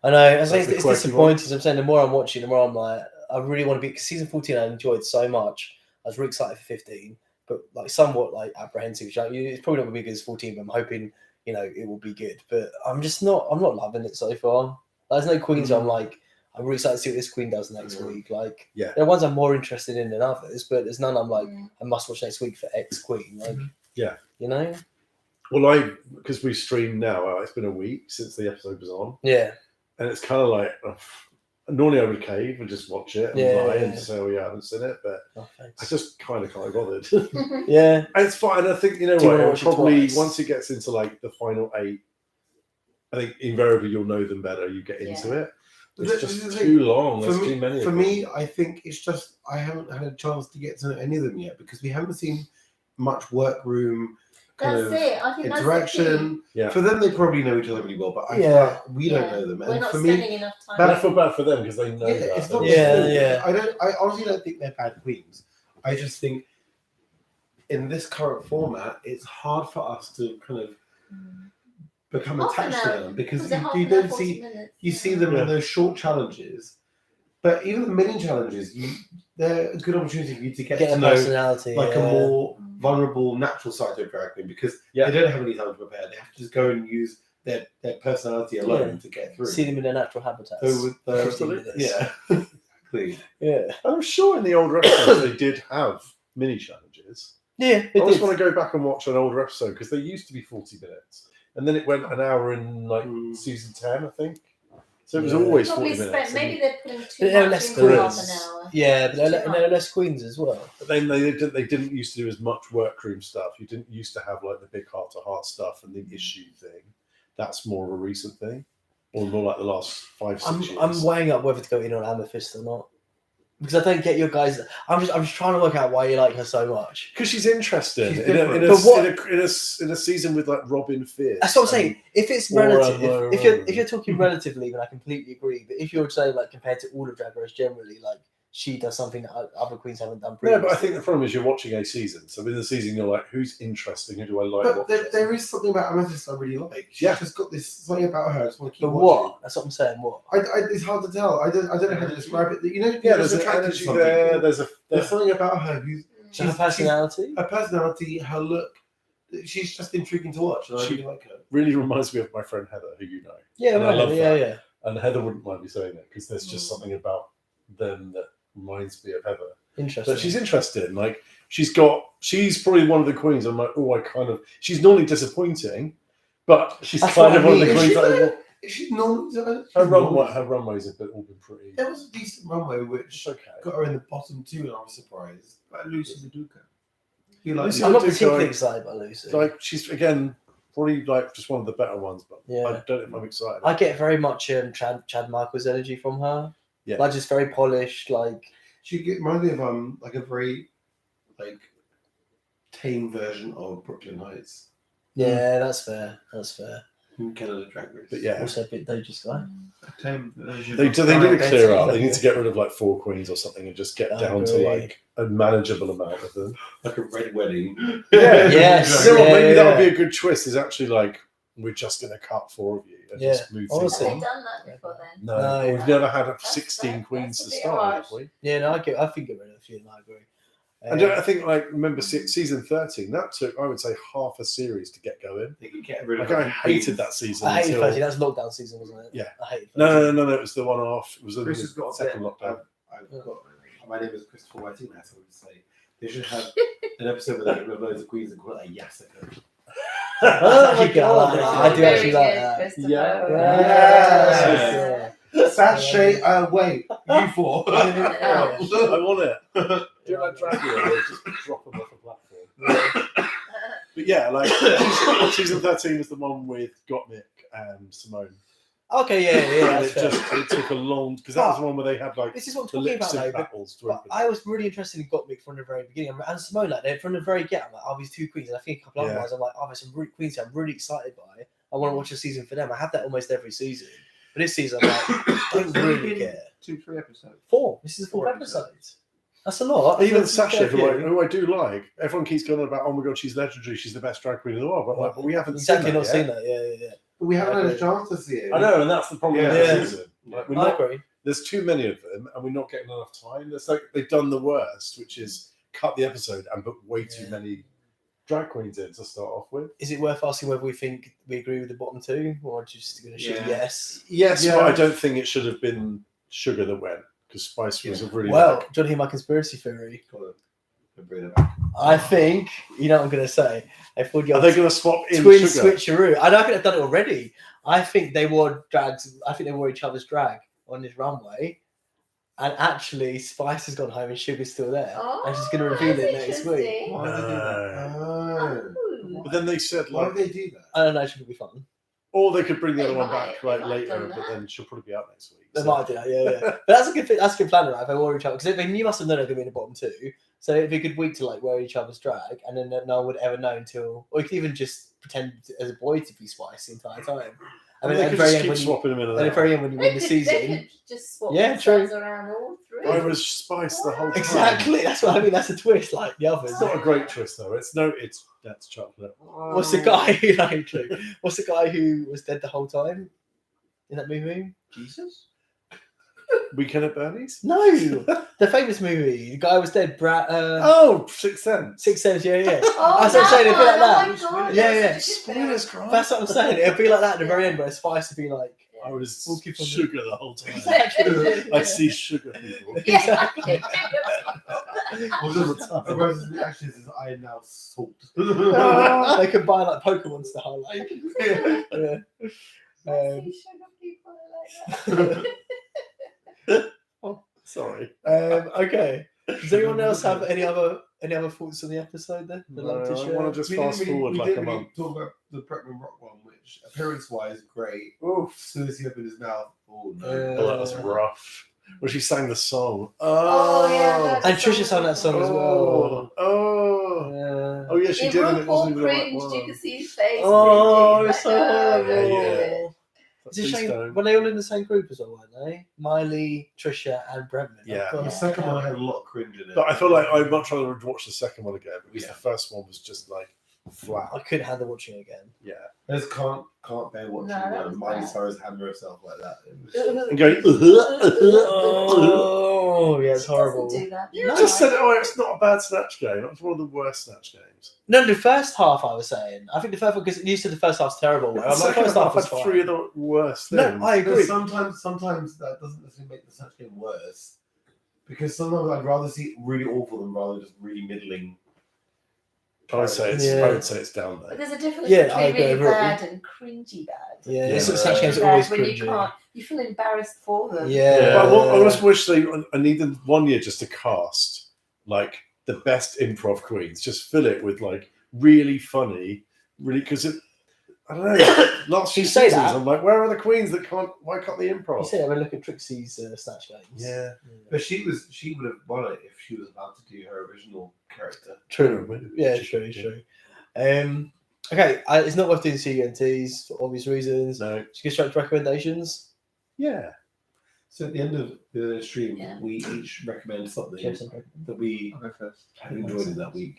I know. I That's think the it's quirky disappointing. I'm saying the more I'm watching, the more I'm like, I really want to be. Because season 14, I enjoyed so much. I was really excited for 15, but like somewhat like apprehensive. Like, it's probably not going to be good as 14, but I'm hoping it will be good. But I'm just not. I'm not loving it so far. There's no queens. I'm like, I'm really excited to see what this queen does next week. Like, Yeah. there are ones I'm more interested in than others, but there's none I'm like, Yeah. I must watch next week for X queen. Like, Yeah. Well, because we streamed now, it's been a week since the episode was on, Yeah. and it's kind of like normally I would cave and just watch it and lie and say, "Oh yeah, I haven't seen it," but Oh, thanks. I just kind of can't be bothered. Yeah. And it's fine. I think Do you what, wanna it'll watch it probably twice? once it gets into like the final 8, I think invariably you'll know them better. You get into it. It's This just is the too thing. long. For There's me, too many. for of me, them. I think it's just I haven't had a chance to get to know any of them yet because we haven't seen much workroom kind That's of it. I think that's the key. interaction. Yeah. For them, they probably know each other really well, but I feel Yeah. like we don't know them. We're And not for spending me, enough time. that- And I feel bad for them because they know yeah, that. it's not. Yeah, their fault. yeah. I honestly don't think they're bad queens. I just think in this current format, it's hard for us to kind of become Half an attached to hour. them because Was it half you an hour, don't 40 see. minutes? You see them Yeah. in those short challenges, but even the mini challenges, they're a good opportunity for you to get Get to a know personality. like yeah. a more vulnerable, natural side to a drag queen because Yeah. they don't have any time to prepare. They have to just go and use their personality alone to get through. See them in their natural habitats. So with the, 15 minutes. yeah, exactly. Yeah. I'm sure in the older episodes they did have mini challenges. Yeah, I it just did. want to go back and watch an older episode because they used to be 40 minutes, and then it went an hour in like season 10, I think. So it was Yeah. always Probably 40 minutes. spent. Maybe they're putting too But there are much less into half queens. an hour. Yeah, but Too there are much. less queens as well. But then they didn't used to do as much workroom stuff. You didn't used to have like the big heart to heart stuff and the issue thing. That's more of a recent thing, or more like the last 5-6 years. I'm weighing up whether to go in on Amethyst or not because I don't get your guys. I'm just trying to work out why you like her so much. Because she's interesting She's in different. a But what- in a season with like Robin Fierce. That's what I'm saying. If it's Or, relative, if you're talking relatively, then I completely agree. But if you're saying like compared to all of Drag Race generally, like she does something that other queens haven't done No, previously. but I think the problem is you're watching a season. So in the season, you're like, who's interesting? Who do I like? But watching? there is something about Amethyst I really like. She's Yeah. just got this something about her. I just want to keep But watching. what? That's what I'm saying. What? It's hard to tell. I don't know how to describe it. You know, yeah, you're there's an attracted to energy some there. people. There's There's something about her who's So her personality. her personality, her look. She's just intriguing to watch, and I She- really like her. really reminds me of my friend Heather, who you know. Yeah, And I right. love Yeah, that. yeah. And Heather wouldn't mind me saying that because there's just something about them that reminds me of Heather. Interesting. But she's interesting. Like she's probably one of the queens. I'm like, she's normally disappointing, but she's That's kind what of I one of the mean. queens. Is she that I like- want. Is she normal? Her runways have all been pretty. There was a decent runway which It's okay. got her in the bottom 2, and I was surprised. Like Lucy Maduka. You like Lucy I'm not Maduka, particularly like- excited by Lucy. Like she's again, Probably like just one of the better ones, but Yeah. I don't know if I'm excited. I get very much Chad Michaels energy from her. Yeah. Like just very polished, like She reminds me of like a very like tame version of Brooklyn Heights. yeah, that's fair. That's fair. In Canada Drag Race. But yeah, Also a bit Doja's guy. A tame version. they of need to Drag clear Race. out. They need to get rid of like 4 queens or something and just get I down to agree. like a manageable amount of them. Like a red wedding. Yeah, Yes, You know what, yeah, maybe that would yeah. be a good twist. Is actually like we're just going to cut 4 of you and Yeah, just move honestly. Have things they on. done that before then? No, No. we've never had That's 16 fair. queens That's to a bit start, have harsh. we? Yeah, no, I think get rid of a few, and I agree. I think like remember season 13 that took I would say half a series to get going. They could get rid of Like I the hated queens. that season. I hated until... 13. That's lockdown season, wasn't it? Yeah. I hated 13. No. It was the one off. It was the Chris has got a second bit. lockdown. I've got. My name is Christopher Whiting. That's what I would say. They should have an episode where they get rid of loads of queens and call it a Yasaka. Oh my god, That's I do Very actually like good, that. Christopher. Yes. Yes. Sachet away. You four. I want it. Do like Dracula, or just drop them off a platform. But yeah, like season 13 was the one with Gottmik and Simone. Okay, yeah, And that's fair. it took a long because that was the one where they had like This is what the I'm talking lip about, sync though. battles. To But open. I was really interested in Gottmik from the very beginning, and Simone. Like, from the very get, I'm like, oh, these 2 queens, and I think a couple other Yeah. ones. I'm like, oh, there's some really queens here I'm really excited by. I want to watch a season for them. I have that almost every season, but this season, I'm like, don't really care. 2-3 episodes. 4. This is the 4th 4 episode. That's a lot. Even That's Sasha, a fair few. who I do like, everyone keeps going on about, oh my god, she's legendary, she's the best drag queen in the world. But, like, but we haven't exactly seen not that seen yet. that. Yeah. But we haven't had Okay. a chance to see it. I know, and that's the problem with Yeah. the season. Like, we're I not, agree. there's too many of them, and we're not getting enough time. It's like they've done the worst, which is cut the episode and put way too Yeah. many drag queens in to start off with. Is it worth asking whether we think we agree with the bottom 2, or just going to shoot Yeah. yes? Yes, Yeah. but I don't think it should have been Sugar that went because Spice was a really Well, like, do you want to hear my conspiracy theory? Got to bring it back. I think, you know what I'm going to say. I thought you are they going to swap in twin Sugar? switcheroo. I don't think they've done it already. I think they wore drags. I think they wore each other's drag on this runway. And actually, Spice has gone home and Sugar's still there. and she's going to reveal it that's next week. interesting. Why would they do that? Oh. Ooh. But then they said Why like, would they do that? I don't know, it should be fun. or they could bring the They other one might- back they like might later, done but that. then she'll probably be out next week. They So- might do that, yeah. But that's a good plan, right? If they wore each other, because you must have known they're going to be in the bottom 2. So it'd be a good week to like wear each other's drag, and then no one would ever know until, or you could even just pretend as a boy to be Spice the entire time. I And mean, then they at could the very just end, keep when you, swapping them in and at the out. very end when you They win the could- season. They could just swap Yeah, themselves around all through. I was Spice the whole time. Exactly, that's what I mean. That's a twist, like the others. It's not a great twist though. That's chocolate. What's the guy who like, true. What's the guy who was dead the whole time in that movie? Jesus? Weekend at Bernie's? No, the famous movie. The guy was dead. Oh, Sixth Sense. 6 Sense. Yeah. Oh, That's what I'm saying. It'd be like that. Oh my God, Yeah, that's yeah. such a good film. Spoilers, Grant. That's what I'm saying. It'd be like that at the very end, where Spice would be like, I was We'll keep on sugar the whole time. exactly. I see sugar people. Exactly. Or just the rose the ashes is I am now salt. They could buy like Pokemon style, like. Yeah. I see sugar people like that. Sorry. Okay. Does anyone else have any other thoughts on the episode then? They'd No, like to I share? want to just We fast didn't really- forward we like didn't a really month. talk about the Bretman Rock one, which appearance-wise great. Oof. As soon as he opened his mouth, oh no. Oh, that was rough. When she sang the song. Oh, yeah, that- And Trisha sang that song as well. Oh. Yeah. Oh yeah, she It did, and was it all wasn't even the right cringed. You one. could see his face. Oh, cringing. it's so Like, horrible. Yeah. It's a Please shame. don't. Were they all in the same group as well, weren't they? Miley, Trisha, and Bretman. Yeah. Oh, The God. second one had a lot of cringe in it. But I feel like I'd much rather watch the second one again because Yeah. the first one was just like flat. I couldn't handle watching it again. Yeah. I just can't bear watching No, that was Miley bad. Cyrus hammer herself like that. It was And going, Oh, yeah, it's She horrible. doesn't do that. You No. just said, oh, it's not a bad Snatch game. It was one of the worst Snatch games. No, the first half I was saying. I think the first one, because you said the first half's terrible. The I'm like, second first half half was had fine. three of the worst No, things. I agree. Sometimes that doesn't necessarily make the Snatch game worse. Because sometimes I'd rather see it really awful than rather just really middling. I would say it's down But there. there's a difference Yeah, I between agree, really I bad and cringy bad. Yeah, Yeah. Snatch games are Bad always when you cringy. can't, you feel embarrassed for them. Yeah. But I just wish I needed 1 year just to cast like the best improv queens. Just fill it with like really funny, really because I don't know. Last few You say seasons, that. I'm like, where are the queens that can't? Why can't they You improv? said I'm look at Trixie's Snatch Games. Yeah. But she would have won it if she was allowed to do her original character. True. Yeah, true. Okay, it's not worth doing CNTs for obvious reasons. No. Just get straight to recommendations. Yeah. So at the end of the stream, Yeah. we each recommend something Share some that we I'll go first. have enjoyed in that week.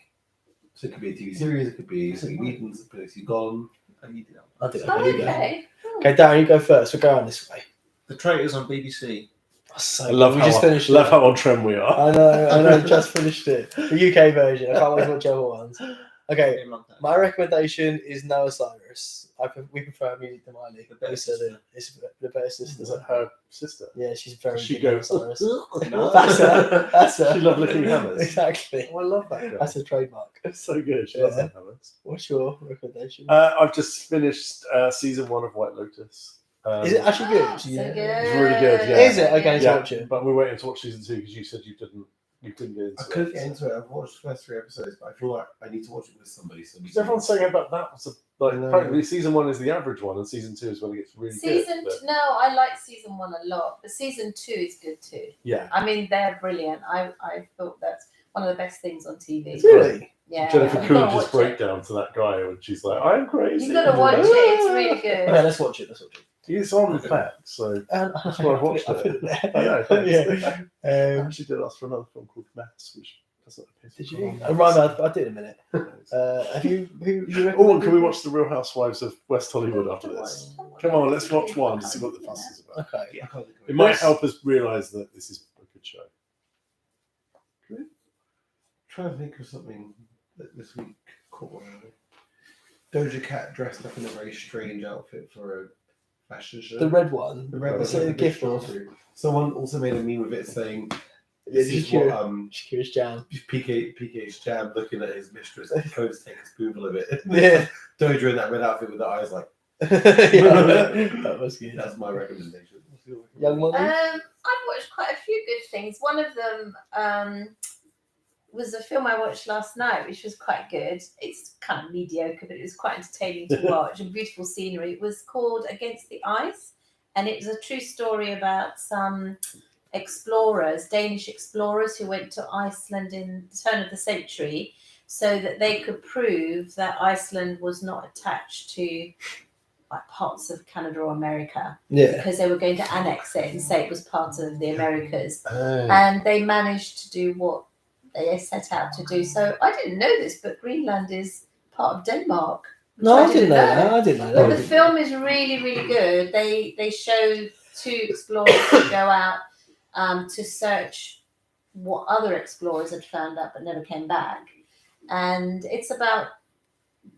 So it could be a TV series, it could be something Whedon's, it could be Gone. And you did that. I'll do that. Oh, Here you go. okay. Okay, Darren, you go first. We're going this way. The Traitors on BBC. Oh, so I love good. how We just finished love it. how on trend we are. I know, just finished it. The UK version. I can't wait to watch the other ones. Okay, Didn't love that. my recommendation is Noah Cyrus. We prefer music to Miley. The better We said sister. it's the better sister. Is that her sister? Yeah, she's very She good. Noah goes. Cyrus. No. That's her. That's her. She loves licking hammers. Exactly. Oh, I love that girl. That's a trademark. It's so good. She loves Yeah. her hammers. What's your recommendation? I've just finished season 1 of White Lotus. Is it actually good? Oh, so Yeah. good. It's really good, yeah. Is it? Okay, so Yeah, watch it. but we're waiting to watch season 2 because you said you couldn't get into I couldn't it. get into it. I've watched the first 3 episodes, but I feel like I need to watch it with somebody. So Because everyone's saying about that. So, like, I know. apparently season 1 is the average one, and season 2 is when it gets really Season good. no, I like season 1 a lot, but season 2 is good too. Yeah. I mean, they're brilliant. I thought that's one of the best things on TV. Really? Yeah. Jennifer You've gotta Coolidge's watch it. breakdown to that guy when she's like, "I'm crazy." You've got to watch it. It's really Okay, good. let's watch it. It's on the fact, so That's why I watched I it. put it there. I know. Thanks. Yeah. I Um, actually did ask for another film called Mass, which doesn't appear. did you? I'll do it in a minute. Have you? Who you recommend? Oh, can we watch The Real Housewives of West Hollywood after this? Come on, let's watch one to see what the fuss is about. Okay. I can't think of It might help us realise that this is a good show. Try to think of something that this week caught my eye. Doja Cat dressed up in a very strange outfit for a fashion show. The red one. The red It's one, a the gift big of. strawberry. Someone also made a meme of it saying, Yeah, "This is what Shakira's jam. PK's jam looking at his mistress. And goes to take a spoonful of it." Yeah. Doja in that red outfit with the eyes like. Yeah, that was good. That's my recommendation. What's your Young Money. I've watched quite a few good things. One of them was a film I watched last night, which was quite good. It's kind of mediocre, but it was quite entertaining to watch and beautiful scenery. It was called Against the Ice, and it was a true story about some explorers, Danish explorers who went to Iceland in the turn of the century so that they could prove that Iceland was not attached to like parts of Canada or America, Yeah. because they were going to annex it and say it was part of the Americas. Oh. And they managed to do what they set out to do. So I didn't know this, but Greenland is part of Denmark. No, I I didn't know that. I didn't know But that. the film is really, really good. They show 2 explorers who go out to search what other explorers had found out but never came back. And it's about,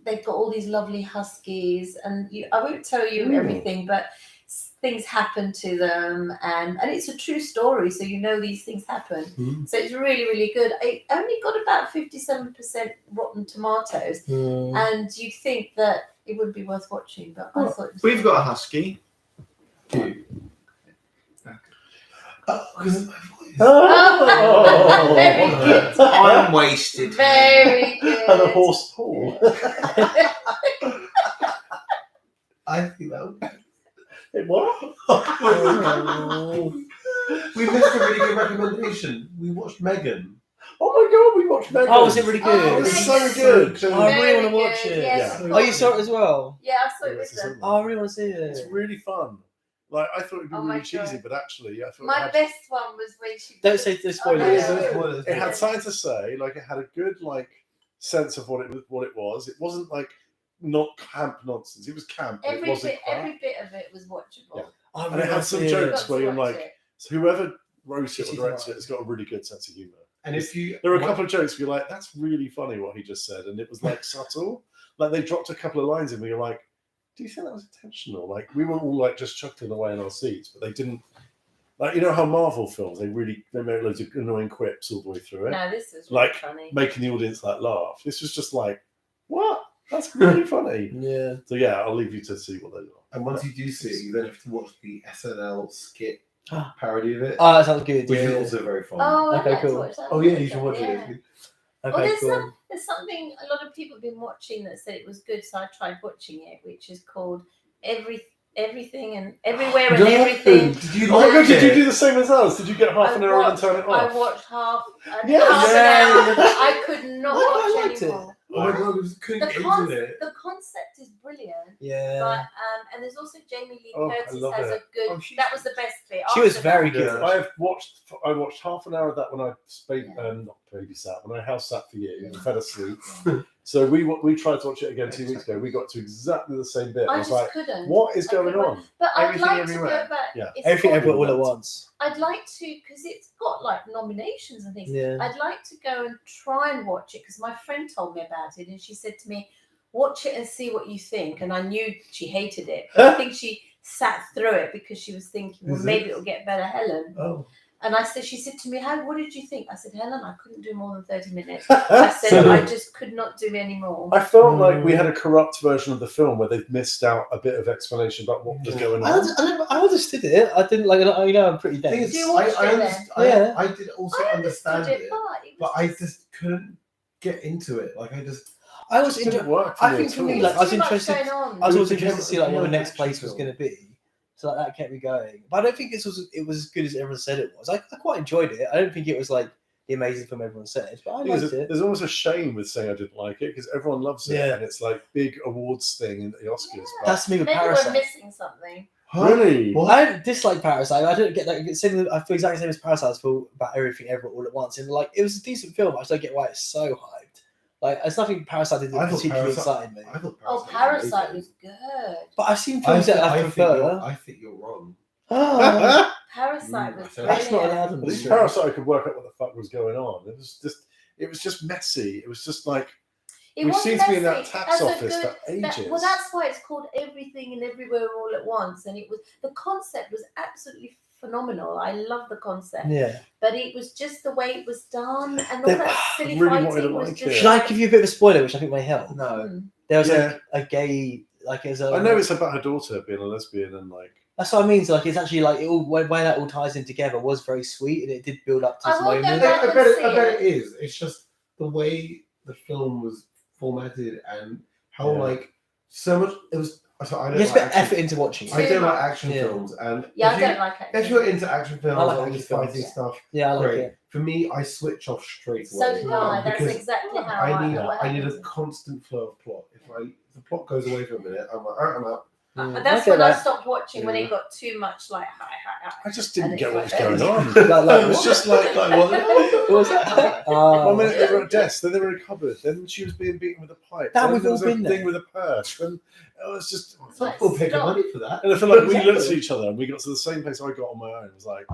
they've got all these lovely huskies, and I won't tell you everything, but things happen to them, and it's a true story, so you know these things happen. So it's really, really good. It only got about 57% Rotten Tomatoes, and you think that it would be worth watching, but I thought it was We've got a husky. Oh, because of my voice. Oh, very good. I'm wasted. Very good. And a horse Paul. I think that would be. It what? We missed a really good recommendation. We watched Megan. Oh my god, we watched Megan. Oh, was it really good? Oh, It's Megan. so good. So I really Very want to watch good, it. yes. Yeah. Oh, you saw it as well? Yeah, I saw it with them. Oh, I really want to see it. It's really fun. Like I thought it'd be Oh my really cheesy, God. but actually, I thought My it had, best one was when she. Don't say the spoilers. Oh, no. No spoilers. it had something to say. Like it had a good like sense of what it was. It wasn't like not camp nonsense. It was camp. But it Every wasn't bit, crap. every bit of it was watchable. Yeah. I And really it had wanna some see You've jokes got to where you're watch like, it. so whoever wrote it This or is directed it right. has got a really good sense of humor. And if you There were a couple of jokes where you're like, that's really funny what he just said, and it was like subtle. Like they dropped a couple of lines in where you're like, do you think that was intentional? Like we were all like just chuckling away in our seats, but they didn't. Like you know how Marvel films they make loads of annoying quips all the way through it, No, this was really Like, funny. making the audience like laugh. This was just like, what? That's really funny. Yeah. So yeah, I'll leave you to see what they are. and once you do see it, you then have to watch the SNL skit parody of it, Oh, that sounds good. which Yeah. is also very fun. Oh, Okay, I'd like to cool. watch that. Oh yeah, you should watch Yeah. it. Okay, there's cool. There's something a lot of people have been watching that said it was good, so I tried watching it, which is called Everything and Everywhere and Everything. Did you Oh my god, like did you it? do the same as us? Did you get half an hour and then turn it I off? watched half an Yes. hour. Yeah. I could not Why I watch liked it? anymore. Oh my god, we just couldn't The, get con- into it. the concept is brilliant, Yeah. but and there's also Jamie Lee Oh, I Curtis love has it. a good. Oh, she's- that was the best bit. She was After very that- good. I watched half an hour of that when I not babysat, when I house sat for you and fell asleep. So we tried to watch it again 2 weeks ago. We got to exactly the same bit. I I was just like, couldn't. what is I going couldn't. on? But I'd Everything like Everywhere. to go back. Yeah. It's Everything got- everywhere all at once. I'd like to, because it's got like nominations and things. Yeah. I'd like to go and try and watch it because my friend told me about it and she said to me, watch it and see what you think. And I knew she hated it, but I think she sat through it because she was thinking, well, Is it? maybe it'll get better, Helen. Oh. And she said to me, what did you think? I said, Helen, I couldn't do more than 30 minutes. I said, So- I just could not do any more. I felt like we had a corrupt version of the film where they've missed out a bit of explanation about what was going on. I understood it. I didn't like. I'm pretty Thing dense. is, Do you watch I it underst- then? I did also I understand understood it, but but I just couldn't get into it. Like I just. I was. It didn't work for I me think at for me, all. like, I was too much interested. going on. I was It also became- interested to see like it what the became next an place action was film. going to be. So like, that kept me going. But I don't think it was as good as everyone said it was. I quite enjoyed it. I don't think it was like the amazing film everyone said, but I liked it. There's almost a shame with saying I didn't like it because everyone loves it Yeah. and it's like big awards thing in the Oscars. Yeah. But That's me with Maybe we're Parasite. missing something. really, What? I don't dislike Parasite. I don't get that. I feel exactly the same as Parasite. I feel about Everything Everywhere all at once. And like, it was a decent film. I just don't get why it's so hyped. Like, it's nothing Parasite did I that thought particularly Parasite- excited me. I thought Oh, Parasite Parasite was was good. But I've seen amazing. films that I prefer. I think you're wrong. Oh, Parasite was that's not brilliant. allowed on at the least stream. Parasite I could work out what the fuck was going on. It was just messy. It was just like It we was seem to be in that messy. tax That's a office good- for ages. well, that's why it's called Everything and Everywhere All at Once. And the concept was absolutely phenomenal. I love the concept, Yeah. but it was just the way it was done and all They- that I silly really wanted to fighting was like just. it. Should I give you a bit of a spoiler, which I think may help? No. Mm. There was Yeah. a gay, like, it's a. I know it's about her daughter being a lesbian and like. That's what I mean. So like, it's actually like it all when that all ties in together was very sweet, and it did build up to I this will go moment. back. I bet see it it. is. It's just the way the film was formatted and how Yeah. like so much it was. So I don't Yes, like but action- effort into watching it. I don't like Too action much. films, and Yeah, if I you- don't like it. if you're into action films I like or action this films, fighting yeah. stuff, Yeah, I like great. it. For me, I switch off straight So away. did I. That's because exactly how I need what I need a happens. constant flow of plot. If the plot goes away for a minute, I'm like, alright, I'm out. And that's I get when I that. stopped watching when Yeah. it got too much like hi. I just didn't And get it's what was like- going on. Like, It was what? just like what? What was that? Oh. 1 minute they were at a desk, then they were in a cupboard, then she was being beaten with a pipe. That then we've there all was a been thing there. with a purse. And it was just. Some Like, people pay good stop. money for that. And I feel like we Exactly. looked at each other and we got to the same place I got on my own. It was like,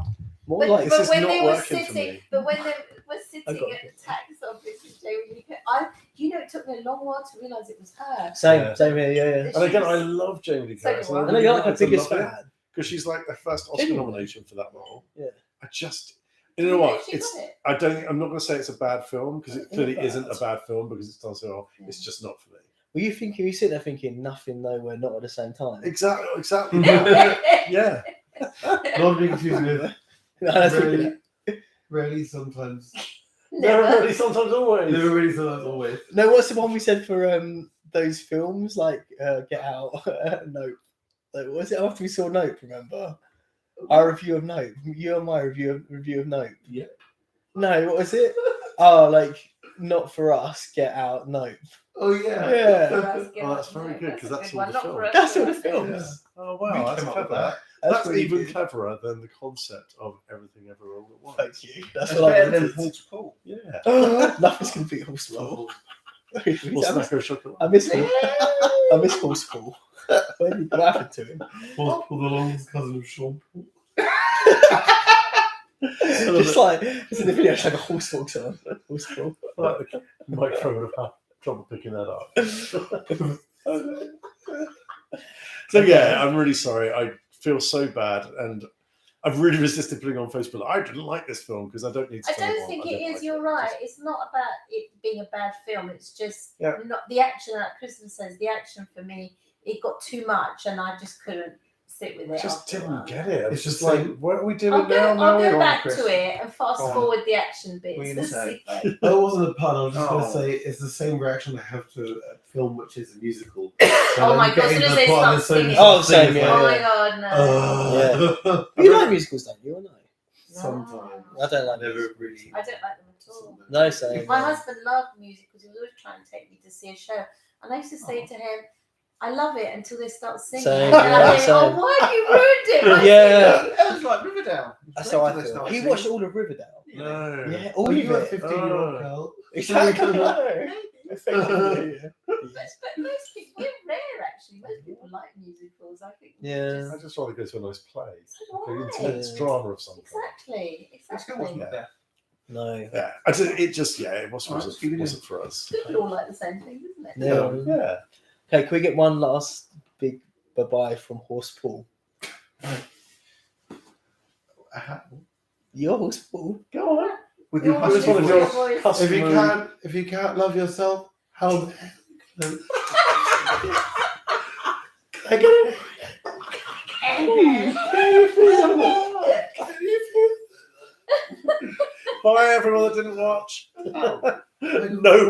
More But, like this but is when not they were working for sitting, me. but when they were I sitting got at it. the tax office with Jamie Lee Curtis, it took me a long while to realise it was her. same, Yeah. same here. Yeah, and again, I love Jamie Lee So Curtis. do and I. I know really you're like her wanted to biggest love it, fan. because she's like the first Oscar Genuinely. nomination for that role. Yeah. I just, you know what? She It's got it. I don't. I'm not going to say it's a bad film because it It's clearly not isn't bad. a bad film because it's done so well. Yeah. It's just not for me. Were you thinking? You sitting there thinking nothing, nowhere, not at the same time. Exactly. Yeah. Yeah. Not being confused with No, that's really, really sometimes. Never Never. really. Sometimes always. Never really sometimes always. No, what's the one we said for those films like Get Out, Nope? Like, what was it after we saw Nope? Remember our review of Nope? You and my review of Nope. Yeah. No, what was it? Oh, like Not For Us, Get Out, Nope. Oh yeah. Yeah. Oh, that's very good, 'cause that's all the film. That's all the films. Yeah. Oh We wow, that's came up with clever. that. That's really even good. cleverer than the concept of everything ever all at once. Thank you. That's That's what I better than wanted. Paul's Call. Yeah. Nothing's gonna beat Horse Paul. Or Snacko Chocolate. I miss Horse Paul. What happened to him? Paul, the longest cousin of Sean Paul. Just like it's in the video, it's like a horse walks on. Horse Paul. Like the microphone would have had trouble picking that up. So yeah, I'm really sorry. I feel so bad, and I've really resisted putting on Facebook. I didn't like this film because I don't need to. I tell don't everyone think I it didn't is. like You're right. It's not about it being a bad film. It's just Yeah. not the action. Like Kristen says, the action for me, it got too much, and I just couldn't sit with it. Just after a didn't while. get it. It's just like, like- what are we doing I'll now? go, I'll Now go we're- back Chris. to it and fast Go on. forward the action bits. What were you gonna say? That wasn't a pun. I was just going Oh. to say it's the same reaction I have to a film which is a musical. Oh my God, as soon as they start singing. Oh, same, yeah. Oh my God, no. You like musicals, don't you? Or no? Sometimes. I don't like Never musicals. really. I don't like them at all. No, same. My husband loved musicals. He was always trying to take me to see a show. And I used to say to him, I love it until they start singing. Same, and I yeah, think, oh, same. why have you ruined it? Yeah. It was like Riverdale. That's how I Wait till they feel. start He singing. watched all of Riverdale. No. Yeah, Oh, all you of a it. 15-year-old girl. Exactly. Effectively. But most people, we're rare actually. Most people like musicals. I think. Yeah. I just rather go to a nice play. Why? An intense drama of some kind. Exactly. It still Exactly. wasn't there. No. Yeah, it wasn't for us. We all like the same thing, isn't it? Yeah. Yeah. Okay, can we get one last big bye-bye from Horse Paul? Your Horse Paul? Go on. With You're your, I just watching wanted with your your voice. If you can't love yourself, how the heck? I get it. Bye, everyone that didn't watch. Oh. No